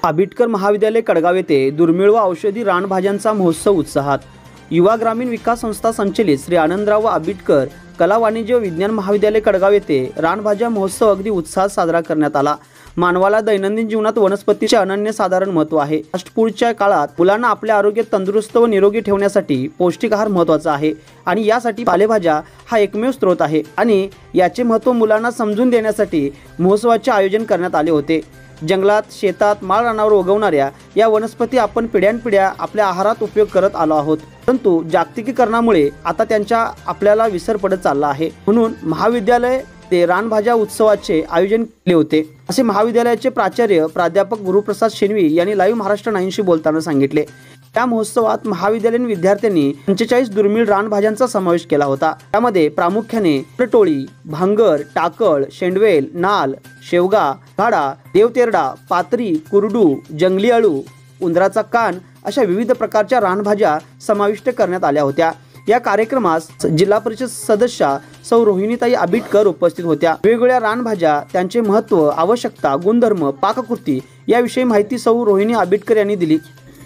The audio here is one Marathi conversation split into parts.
आंबेडकर महाविद्यालय कडगाव येथे दुर्मिळ व औषधी रानभाज्यांचा महोत्सव उत्साहात। युवा ग्रामीण विकास संस्था संचलित श्री आनंदराव आंबेडकर कला वाणिज्य व विज्ञान महाविद्यालय कडगाव येथे रानभाज्या महोत्सव अगदी उत्साहात साजरा करण्यात आला। मानवाला दैनंदिन जीवनात वनस्पतीचे अनन्यसाधारण महत्त्व आहे। फास्ट काळात मुलांना आपले आरोग्य तंदुरुस्त व निरोगी ठेवण्यासाठी पौष्टिक आहार महत्त्वाचा आहे आणि यासाठी पालेभाज्या हा एकमेव स्रोत आहे आणि याचे महत्त्व मुलांना समजून देण्यासाठी महोत्सवाचे आयोजन करण्यात आले होते। जंगलात, शेतात, माळ रानावर उगवणाऱ्या या वनस्पती आपण पिढ्यानपिढ्या आपल्या आहारात उपयोग करत आलो आहोत, परंतु जागतिकीकरणामुळे आता त्यांचा आपल्याला विसर पडत चालला आहे। म्हणून महाविद्यालय ते रानभाज्या उत्सवाचे आयोजन केले होते, असे महाविद्यालयाचे प्राचार्य प्राध्यापक गुरुप्रसाद शेणवी यांनी लाईव्ह महाराष्ट्र 9शी बोलताना सांगितले। या महोत्सवात महाविद्यालयीन विद्यार्थ्यांनी 45 दुर्मिळ रानभाज्यांचा समावेश केला होता। त्यामध्ये प्रामुख्याने टोळी, भांगर, टाकळ, शेंडवेल, नाल, शेवगा, घाडा, देवतेरडा, पात्री, कुरडू, जंगली अळू, उंदराचा कान अशा विविध प्रकारच्या रानभाज्या समाविष्ट करण्यात आल्या होत्या। या कार्यक्रमास जिल्हा परिषद सदस्या सौ रोहिणीताई आंबेडकर उपस्थित होत्या। वेगवेगळ्या रानभाज्या, त्यांचे महत्त्व, आवश्यकता, गुणधर्म, पाककृती याविषयी माहिती सौ रोहिणी आंबेडकर यांनी दिली।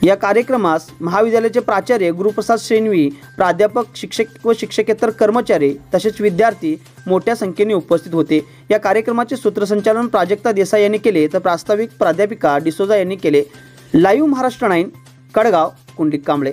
या कार्यक्रमास महाविद्यालयाचे प्राचार्य गुरुप्रसाद शेणवी, प्राध्यापक, शिक्षक व शिक्षकेतर कर्मचारी तसेच विद्यार्थी मोठ्या संख्येने उपस्थित होते। या कार्यक्रमाचे सूत्रसंचालन प्राजक्ता देसाई यांनी केले तर प्रास्ताविक प्राध्यापिका डिसोजा यांनी केले। लाईव्ह महाराष्ट्र 9 कडगाव, कुंडलिक कांबळे।